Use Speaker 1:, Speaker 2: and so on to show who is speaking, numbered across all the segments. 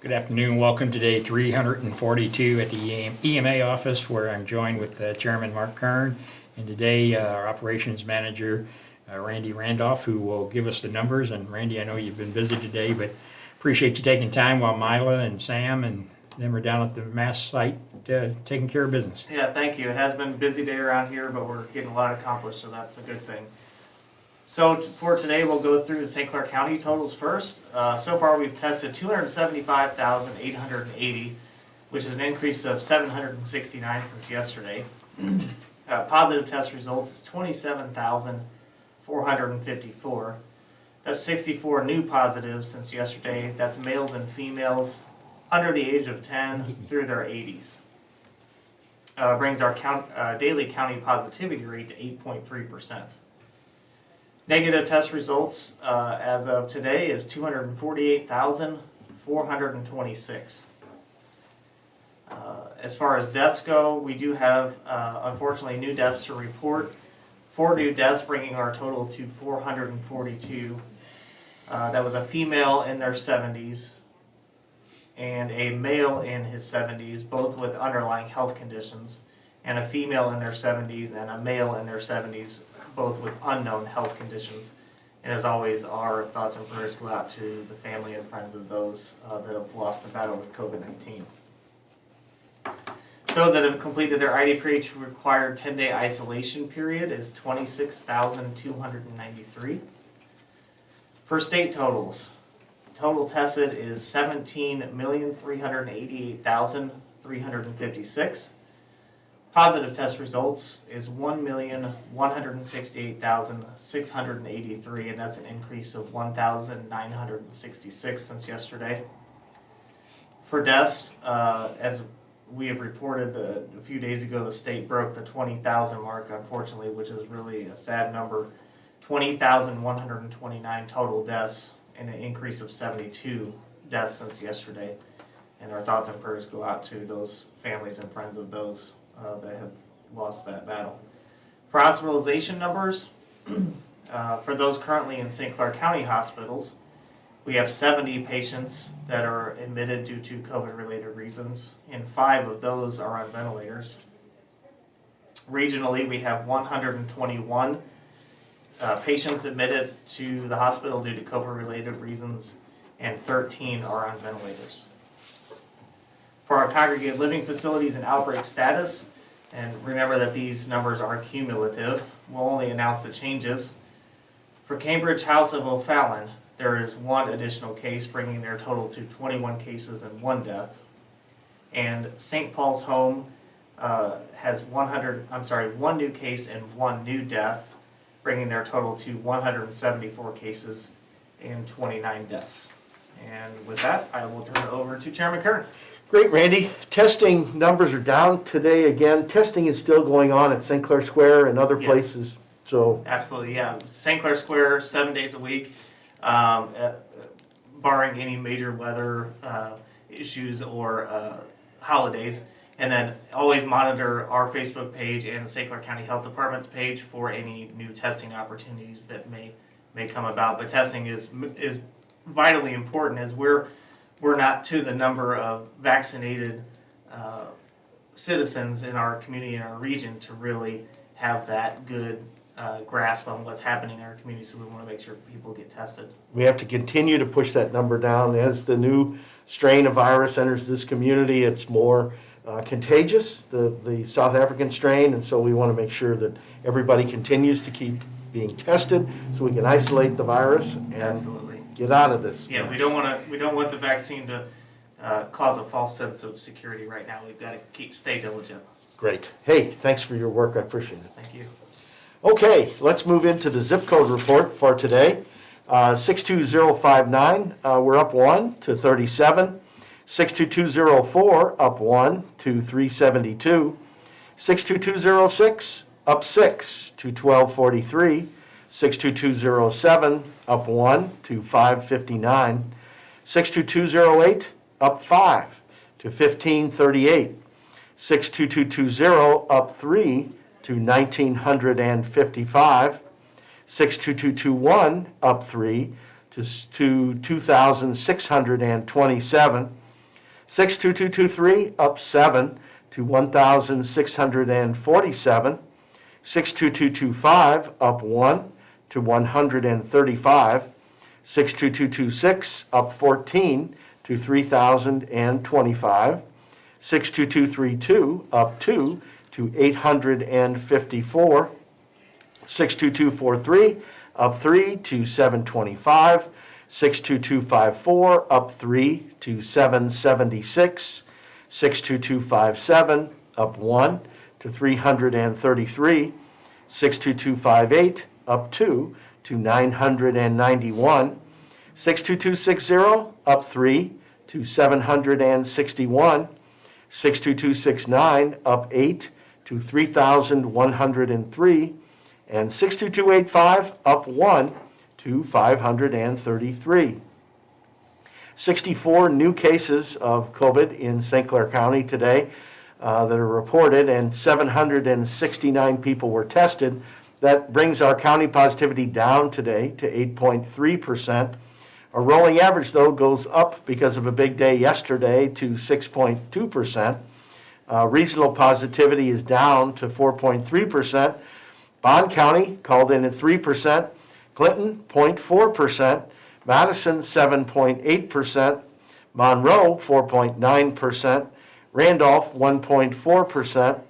Speaker 1: Good afternoon. Welcome to day 342 at the EMA office, where I'm joined with Chairman Mark Kern, and today our operations manager Randy Randolph, who will give us the numbers. And Randy, I know you've been busy today, but appreciate you taking time while Mila and Sam and them are down at the Mass site taking care of business.
Speaker 2: Yeah, thank you. It has been a busy day around here, but we're getting a lot accomplished, so that's a good thing. So for today, we'll go through the St. Clair County totals first. So far, we've tested 275,880, which is an increase of 769 since yesterday. Positive test results is 27,454. That's 64 new positives since yesterday. That's males and females under the age of 10 through their 80s. Brings our daily county positivity rate to 8.3%. Negative test results as of today is 248,426. As far as deaths go, we do have, unfortunately, new deaths to report. 4 new deaths, bringing our total to 442. That was a female in their 70s and a male in his 70s, both with underlying health conditions, and a female in their 70s and a male in their 70s, both with unknown health conditions. And as always, our thoughts and prayers go out to the family and friends of those that have lost the battle with COVID-19. Those that have completed their IDPH required 10-day isolation period is 26,293. For state totals, total tested is 17,388,356. Positive test results is 1,168,683, and that's an increase of 1,966 since yesterday. For deaths, as we have reported a few days ago, the state broke the 20,000 mark, unfortunately, which is really a sad number. 20,129 total deaths, and an increase of 72 deaths since yesterday. And our thoughts and prayers go out to those families and friends of those that have lost that battle. For hospitalization numbers, for those currently in St. Clair County hospitals, we have 70 patients that are admitted due to COVID-related reasons, and 5 of those are on ventilators. Regionally, we have 121 patients admitted to the hospital due to COVID-related reasons, and 13 are on ventilators. For our congregate living facilities and outbreak status, and remember that these numbers are cumulative, we'll only announce the changes. For Cambridge House of O'Fallon, there is 1 additional case, bringing their total to 21 cases and 1 death. And St. Paul's Home has 1 new case and 1 new death, bringing their total to 174 cases and 29 deaths. And with that, I will turn it over to Chairman Kern.
Speaker 3: Great, Randy. Testing numbers are down today again. Testing is still going on at St. Clair Square and other places. So
Speaker 2: Absolutely, yeah. St. Clair Square, 7 days a week, barring any major weather issues or holidays. And then always monitor our Facebook page and the St. Clair County Health Department's page for any new testing opportunities that may come about. But testing is vitally important, as we're not to the number of vaccinated citizens in our community, in our region, to really have that good grasp on what's happening in our community. So we want to make sure people get tested.
Speaker 3: we have to continue to push that number down. As the new strain of virus enters this community, it's more contagious, the South African strain, and so we want to make sure that everybody continues to keep being tested so we can isolate the virus and
Speaker 2: Absolutely.
Speaker 3: get out of this.
Speaker 2: Yeah, we don't want the vaccine to cause a false sense of security right now. We've got to stay diligent.
Speaker 3: Great. Hey, thanks for your work. I appreciate it.
Speaker 2: Thank you.
Speaker 3: Okay, let's move into the zip code report for today. 62059, we're up 1 to 37. 62204, up 1 to 372. 62206, up 6 to 1243. 62207, up 1 to 559. 62208, up 5 to 1538. 62220, up 3 to 1955. 62221, up 3 to 2627. 62223 up 7 to 1,647. 62225 up 1 to 135. 62226 up 14 to 3,025. 62232 up 2 to 854. 62243 up 3 to 725. 62254 up 3 to 776. 62257 up 1 to 333. 62258 up 2 to 991. 62260 up 3 to 761. 62269 up 8 to 3,103. And 62285 up 1 to 533. 64 new cases of COVID in St. Clair County today that are reported, and 769 people were tested. That brings our county positivity down today to 8.3%. Our rolling average, though, goes up because of a big day yesterday to 6.2%. Regional positivity is down to 4.3%. Bond County called in at 3%. Clinton, 0.4%. Madison, 7.8%. Monroe, 4.9%. Randolph, 1.4%.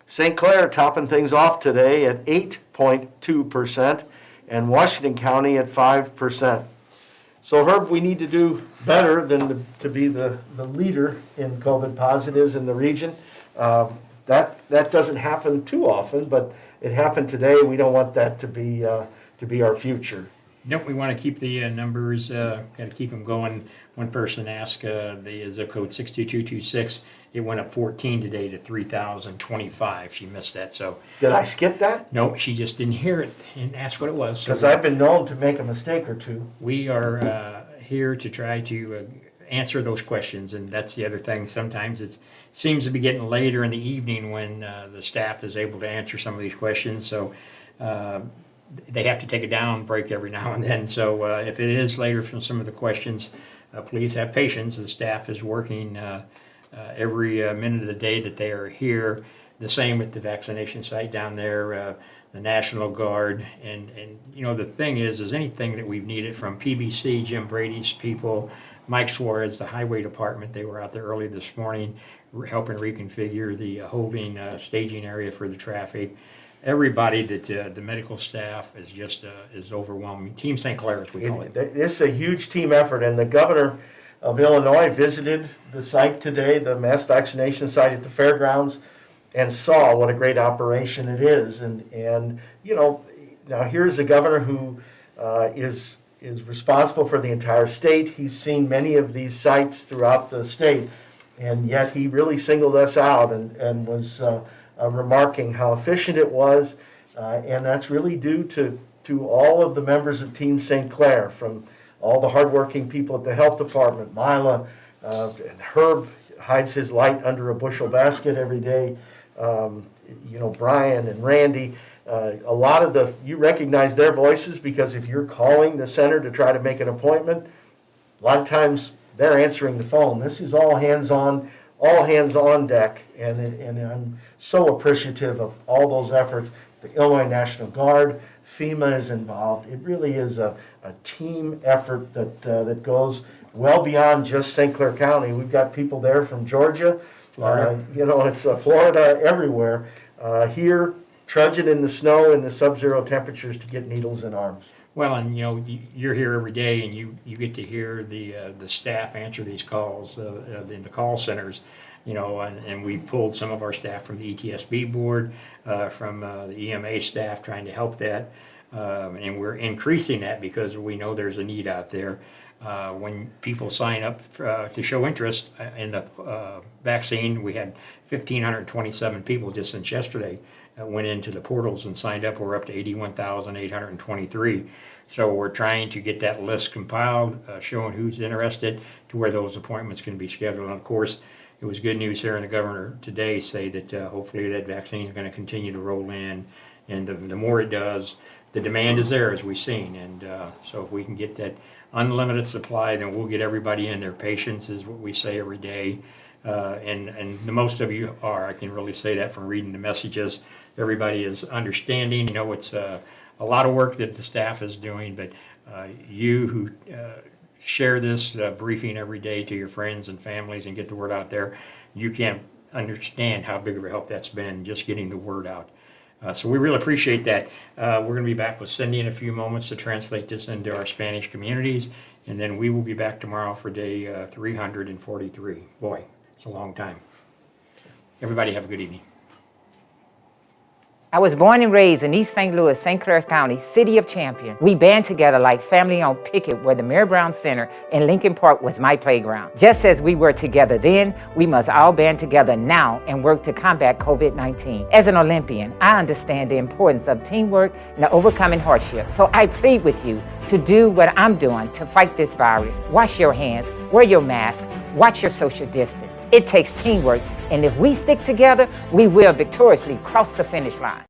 Speaker 3: St. Clair topping things off today at 8.2%. And Washington County at 5%. So Herb, we need to do better than to be the leader in COVID positives in the region. That doesn't happen too often, but it happened today. We don't want that to be our future.
Speaker 1: Nope, we want to keep the numbers, got to keep them going. One person asked the zip code 62226. It went up 14 today to 3,025. She missed that, so.
Speaker 3: Did I skip that?
Speaker 1: No, she just didn't hear it and asked what it was. So
Speaker 3: Because I've been known to make a mistake or two.
Speaker 1: we are here to try to answer those questions, and that's the other thing. Sometimes it seems to be getting later in the evening when the staff is able to answer some of these questions. So they have to take a down break every now and then. So if it is later from some of the questions, please have patience. The staff is working every minute of the day that they are here. The same with the vaccination site down there, the National Guard. And you know, the thing is anything that we've needed from PBC, Jim Brady's people, Mike Suarez, the Highway Department, they were out there early this morning helping reconfigure the holding staging area for the traffic. Everybody that the medical staff is just is overwhelming. Team St. Clair, as we call it.
Speaker 3: It's a huge team effort, and the governor of Illinois visited the site today, the mass vaccination site at the fairgrounds, and saw what a great operation it is. And you know, now here's a governor who is responsible for the entire state. He's seen many of these sites throughout the state, and yet he really singled us out and was remarking how efficient it was, and that's really due to all of the members of Team St. Clair, from all the hardworking people at the health department. Mila and Herb hides his light under a bushel basket every day. You know, Brian and Randy. A lot of you recognize their voices because if you're calling the center to try to make an appointment, a lot of times they're answering the phone. This is all hands on deck, and I'm so appreciative of all those efforts. The Illinois National Guard, FEMA is involved. It really is a team effort that goes well beyond just St. Clair County. We've got people there from Georgia,
Speaker 1: Florida.
Speaker 3: you know, it's Florida, everywhere. Here, trudging in the snow and the sub-zero temperatures to get needles in arms.
Speaker 1: Well, and you know, you're here every day, and you get to hear the staff answer these calls in the call centers. You know, and we've pulled some of our staff from the ETSB board, from the EMA staff, trying to help that, and we're increasing that because we know there's a need out there. When people sign up to show interest in the vaccine, we had 1,527 people just since yesterday went into the portals and signed up. We're up to 81,823. So we're trying to get that list compiled, showing who's interested, to where those appointments can be scheduled. And of course, it was good news hearing the governor today say that hopefully that vaccine is going to continue to roll in. And the more it does, the demand is there, as we've seen, and so if we can get that unlimited supply, then we'll get everybody in there. Patience is what we say every day, and the most of you are. I can really say that from reading the messages. Everybody is understanding. You know, it's a lot of work that the staff is doing, but you who share this briefing every day to your friends and families and get the word out there, you can't understand how big of a help that's been just getting the word out. So we really appreciate that. We're going to be back with Cindy in a few moments to translate this into our Spanish communities, and then we will be back tomorrow for day 343. Boy, it's a long time. Everybody have a good evening.
Speaker 4: I was born and raised in East St. Louis, St. Clair County, City of Champion. We band together like family on picket where the Mayor Brown Center in Lincoln Park was my playground. Just as we were together then, we must all band together now and work to combat COVID-19. As an Olympian, I understand the importance of teamwork and overcoming hardship. So I plead with you to do what I'm doing to fight this virus. Wash your hands, wear your mask, watch your social distance. It takes teamwork, and if we stick together, we will victoriously cross the finish line.